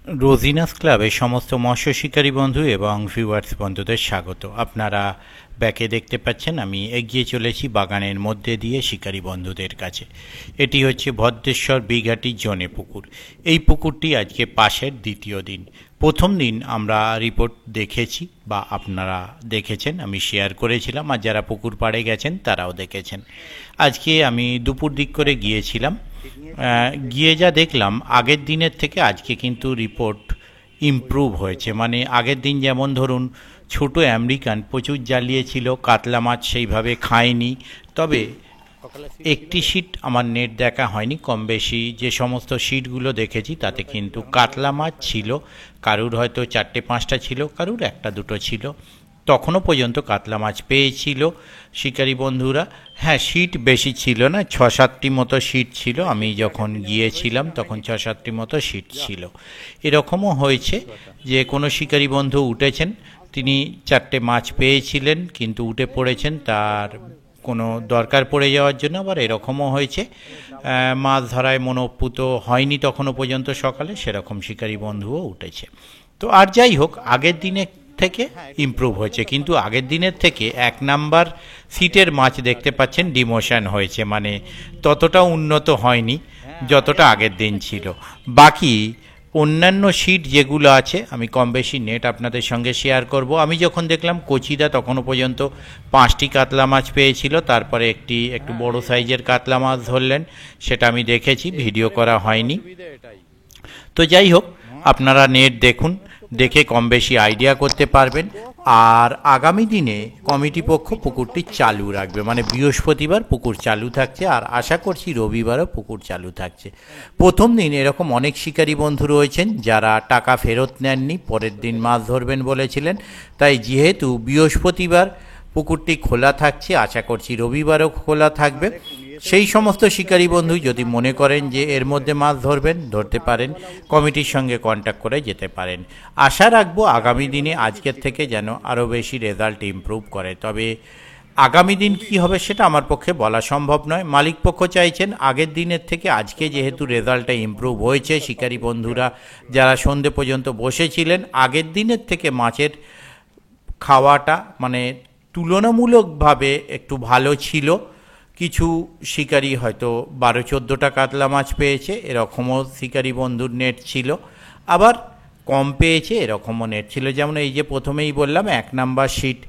রোজিনাস ক্লাবে সমস্ত মৎস্য শিকারী বন্ধু এবং ভিউয়ার্স বন্ধুদের স্বাগত। আপনারা ব্যাকে দেখতে পাচ্ছেন আমি এগিয়ে চলেছি বাগানের মধ্যে দিয়ে শিকারী বন্ধুদের কাছে। এটি হচ্ছে ভদ্রেশ্বর বিঘাটি জনে পুকুর। এই পুকুরটি আজকে পাশের দ্বিতীয় দিন। প্রথম দিন আমরা রিপোর্ট দেখেছি বা আপনারা দেখেছেন, আমি শেয়ার করেছিলাম, আর যারা পুকুর পাড়ে গেছেন তারাও দেখেছেন। আজকে আমি দুপুর দিক করে গিয়েছিলাম, গিয়ে যা দেখলাম আগের দিনের থেকে আজকে কিন্তু রিপোর্ট ইমপ্রুভ হয়েছে। মানে আগের দিন যেমন ধরুন ছোট আমেরিকান প্রচুর জ্বালিয়েছিল, কাতলা মাছ সেইভাবে খায়নি, তবে একটি শিট আমার নেট দেখা হয়নি, কম বেশি যে সমস্ত শিটগুলো দেখেছি তাতে কিন্তু কাতলা মাছ ছিল। কারুর হয়তো 4-5টা ছিল, কারুর 1-2টো ছিল। তখনও পর্যন্ত কাতলা মাছ পেয়েছিল শিকারী বন্ধুরা। হ্যাঁ, শিট বেশি ছিল না, 6-7টি মতো শিট ছিল। আমি যখন গিয়েছিলাম তখন 6-7টি মতো শিট ছিল। এরকমও হয়েছে যে কোনো শিকারী বন্ধু উঠেছেন, তিনি 4টে মাছ পেয়েছিলেন কিন্তু উঠে পড়েছেন তার কোনো দরকার পড়ে যাওয়ার জন্য। আবার এরকমও হয়েছে মাছ ধরায় মনোপুত হয়নি তখনও পর্যন্ত সকালে, সেরকম শিকারী বন্ধুও উঠেছে। তো আর যাই হোক, আগের দিনের থেকে ইমপ্রুভ হয়েছে, কিন্তু আগের দিনের থেকে 1 নাম্বার সিটের মাছ দেখতে পাচ্ছেন ডিমোশন হয়েছে, মানে ততটা উন্নত হয়নি যতটা আগের দিন ছিল। বাকি অন্যান্য শিট যেগুলো আছে আমি কম বেশি নেট আপনাদের সঙ্গে শেয়ার করব। আমি যখন দেখলাম কচিদা তখনও পর্যন্ত 5টি কাতলা মাছ পেয়েছিল, তারপরে একটু বড় সাইজের কাতলা মাছ ধরলেন, সেটা আমি দেখেছি, ভিডিও করা হয়নি। তো যাই হোক, আপনারা নেট দেখুন, দেখে কম বেশি আইডিয়া করতে পারবেন। আর আগামী দিনে কমিটি পক্ষ পুকুরটি চালু রাখবে, মানে বৃহস্পতিবার পুকুর চালু থাকছে, আর আশা করছি রবিবারও পুকুর চালু থাকছে। প্রথম দিন এরকম অনেক শিকারী বন্ধু রয়েছেন যারা টাকা ফেরত নেননি, পরের দিন মাছ ধরবেন বলেছিলেন। তাই যেহেতু বৃহস্পতিবার পুকুরটি খোলা থাকছে, আশা করছি রবিবারও খোলা থাকবে। সেই সমস্ত শিকারী বন্ধু যদি মনে করেন যে এর মধ্যে মাছ ধরবেন, ধরতে পারেন, কমিটির সঙ্গে কন্ট্যাক্ট করে যেতে পারেন। আশা রাখবো আগামী দিনে আজকের থেকে যেন আরও বেশি রেজাল্ট ইমপ্রুভ করে। তবে আগামী দিন কি হবে সেটা আমার পক্ষে বলা সম্ভব নয়। মালিক পক্ষ চাইছেন আগের দিনের থেকে আজকে যেহেতু রেজাল্টটা ইমপ্রুভ হয়েছে, শিকারী বন্ধুরা যারা সন্ধে পর্যন্ত বসেছিলেন, আগের দিনের থেকে মাছের খাওয়াটা মানে তুলনামূলকভাবে একটু ভালো ছিল। কিছু শিকারী হয়তো 12-14টা কাতলা মাছ পেয়েছে, এরকমও শিকারী বন্ধুর নেট ছিল। আবার কম পেয়েছে, এরকমও নেট ছিল। যেমন এই যে প্রথমেই বললাম 1 নাম্বার শিট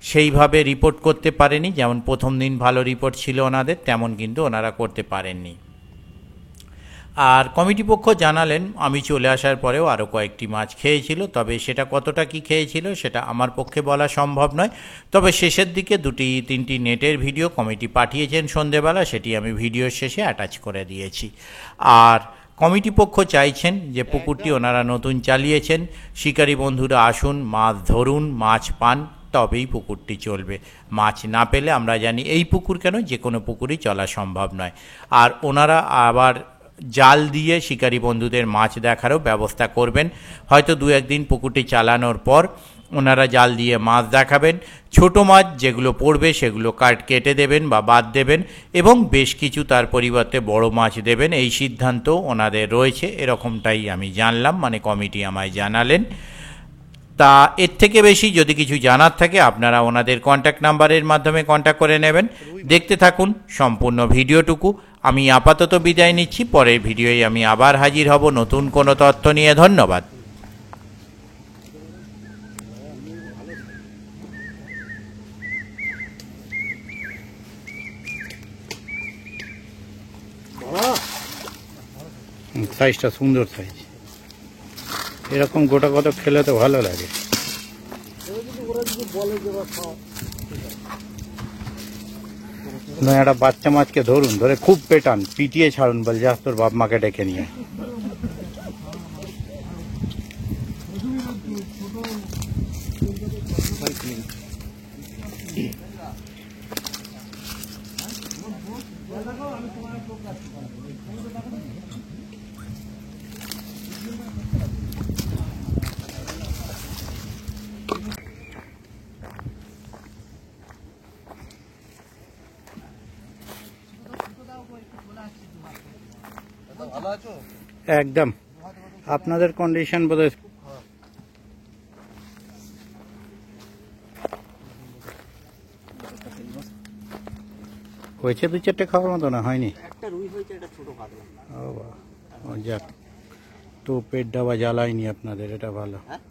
সেইভাবে রিপোর্ট করতে পারেনি, যেমন প্রথম দিন ভালো রিপোর্ট ছিল ওনাদের, তেমন কিন্তু ওনারা করতে পারেননি। আর কমিটি পক্ষ জানালেন আমি চলে আসার পরেও আরও কয়েকটি মাছ খেয়েছিল, তবে সেটা কতটা কি খেয়েছিল সেটা আমার পক্ষে বলা সম্ভব নয়। তবে শেষের দিকে 2-3টি নেটের ভিডিও কমিটি পাঠিয়েছেন সন্ধেবেলা, সেটি আমি ভিডিওর শেষে অ্যাটাচ করে দিয়েছি। আর কমিটি পক্ষ চাইছেন যে পুকুরটি ওনারা নতুন চালিয়েছেন, শিকারী বন্ধুরা আসুন, মাছ ধরুন, মাছ পান, তবেই পুকুরটি চলবে। মাছ না পেলে আমরা জানি এই পুকুর কেন, যে কোনো পুকুরই চলা সম্ভব নয়। আর ওনারা আবার জাল দিয়ে শিকারী বন্ধুদের মাছ দেখারও ব্যবস্থা করবেন। হয়তো 2-1 দিন পুকুরটি চালানোর পর ওনারা জাল দিয়ে মাছ দেখাবেন। ছোট মাছ যেগুলো পড়বে সেগুলো কেটে দেবেন বা বাদ দেবেন, এবং বেশ কিছু তার পরিবর্তে বড় মাছ দেবেন, এই সিদ্ধান্ত ওনাদের রয়েছে। এরকমটাই আমি জানলাম, মানে কমিটি আমায় জানালেন। তা এর থেকে বেশি যদি কিছু জানার থাকে আপনারা ওনাদের কন্ট্যাক্ট নাম্বারের মাধ্যমে কন্ট্যাক্ট করে নেবেন। দেখতে থাকুন সম্পূর্ণ ভিডিওটুকু। আমি আপাতত বিদায় নিচ্ছি, পরের ভিডিওয়ে আমি আবার হাজির হব নতুন কোনো তথ্য নিয়ে। ধন্যবাদ। সাইজটা সুন্দর সাইজ, এরকম গোটা কত খেলে তো ভালো লাগে। একটা বাচ্চা মাছকে ধরুন, ধরে খুব পেটান, পিটিয়ে ছাড়ুন, বল যা তোর বাপ মাকে ডেকে নিয়ে। একদম আপনাদের কন্ডিশন বোধহয় হয়েছে, 2-4টে খাওয়ার মতো না হয়নি। একটা রুই হয়েছে, একটা ছোট কাতলা। ও বাবা, যাক, তো পেট ডাবা জ্বালায়নি আপনাদের, এটা ভালো। হ্যাঁ,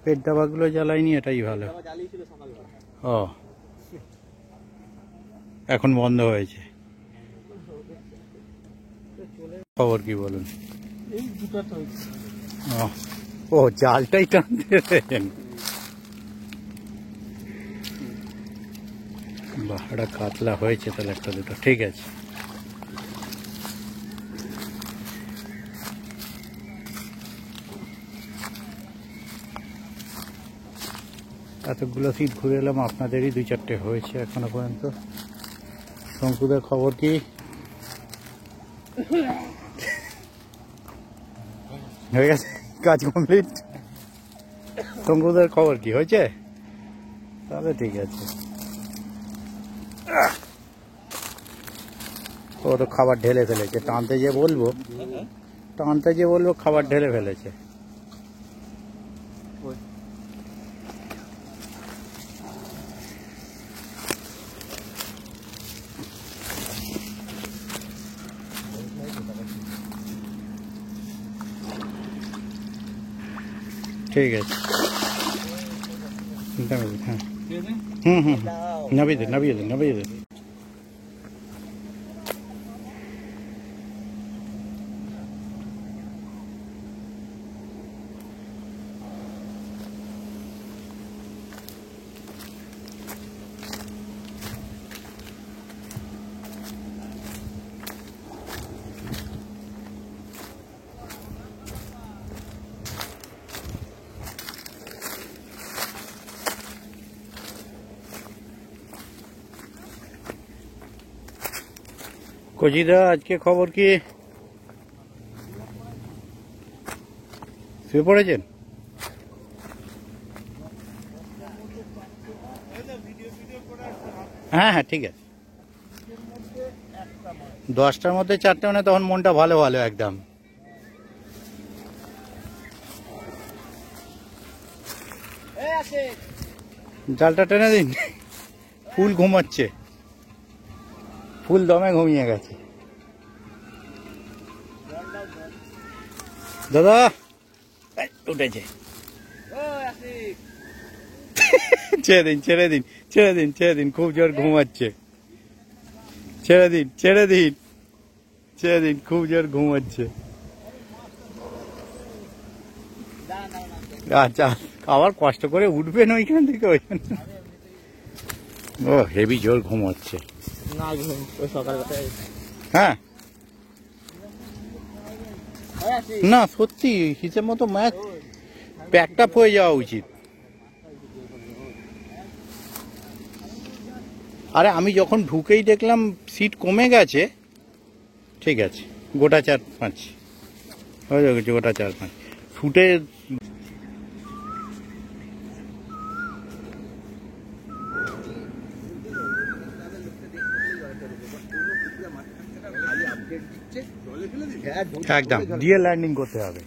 পেট ডাবাগুলো জ্বালায়নি, এটাই ভালো। জ্বালিয়েছিল সকালবেলা। ও, এখন বন্ধ হয়েছে। খবর কি বলুন? এই দুটো তো ও, জালটাই টানতে দেন। বাহ, একটা কাতলা হয়েছে তাহলে, একটা দুটো, ঠিক আছে। এতগুলো সিট ঘুরে এলাম, আপনাদেরই 2-4টে হয়েছে এখনো পর্যন্ত। শঙ্কুদের খবর কি? হয়ে গেছে কাজ কমপ্লিট? শঙ্কুদের খবর কি, হয়েছে? তাহলে ঠিক আছে। ও তো খাবার ঢেলে ফেলেছে, টানতে যে বলবো খাবার ঢেলে ফেলেছে। ঠিক আছে, হ্যাঁ, নাবিয়ে দেন। কচিদা, আজকে খবর কি? শুয়ে পড়েছেন? হ্যাঁ হ্যাঁ, ঠিক আছে। 10টার মধ্যে 4টে মানে তখন মনটা ভালো ভালো একদম। জালটা টেনে দিন। ফুল ঘুমাচ্ছে, ফুল দমে ঘুমিয়ে গেছে। দাদা উঠেছে। ছেড়ে দিন, খুব জোর ঘুমাচ্ছে। ছেড়ে দিন, খুব জোর ঘুমাচ্ছে। আচ্ছা, আবার কষ্ট করে উঠবেন ওইখান থেকে, ও হেভি জোর ঘুমাচ্ছে। হ্যাঁ, না সত্যি হিসেব মতো ম্যাচ প্যাকড আপ হয়ে যাওয়া উচিত। আরে আমি যখন ঢুকেই দেখলাম সিট কমে গেছে, ঠিক আছে, গোটা 4-5 হয়ে গেছে, গোটা 4-5 ছুটে। একদম দিয়ে ল্যান্ডিং করতে হবে।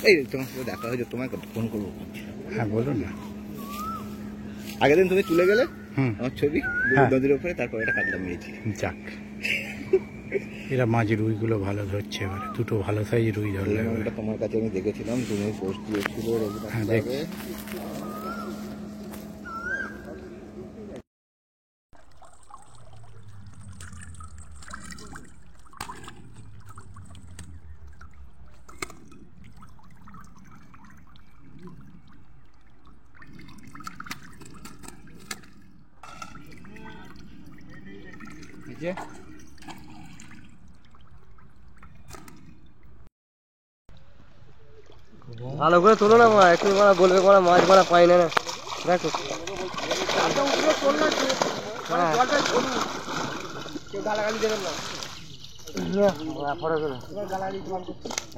এই তোমার সাথে দেখা হয়েছে, তোমায় ফোন করবো। হ্যাঁ বলুন না। আগের দিন তুমি তুলে গেলে আমার ছবি নদীর উপরে, তারপর এটা কাটলা মেরেছি। যাক, এরা মাঝি রুইগুলো ভালো ধরছে, এবারে দুটো ভালো সাইজ রুই ধরলে। তোমার কাছে আমি দেখেছিলাম, তুমি পোস্ট দিয়েছিল। হ্যাঁ দেখ, ভালো করে তোলো না মা, একটু মারা বলবে মারা মাছ মারা পাই না। দেখো কেউ গালাগালি দেবেন না।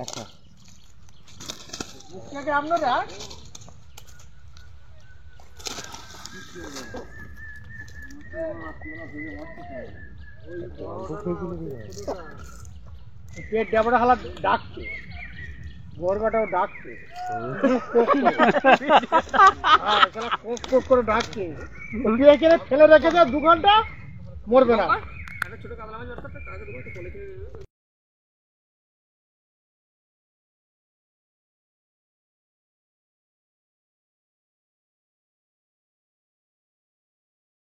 আচ্ছা আপনারা পেট ডাবড়া হালা ডাকছে। গরগাটাও ডাকছে কোক কোক করে ডাকছে তুই এখানে ফেলে রেখে যা 2 ঘন্টা মরবে না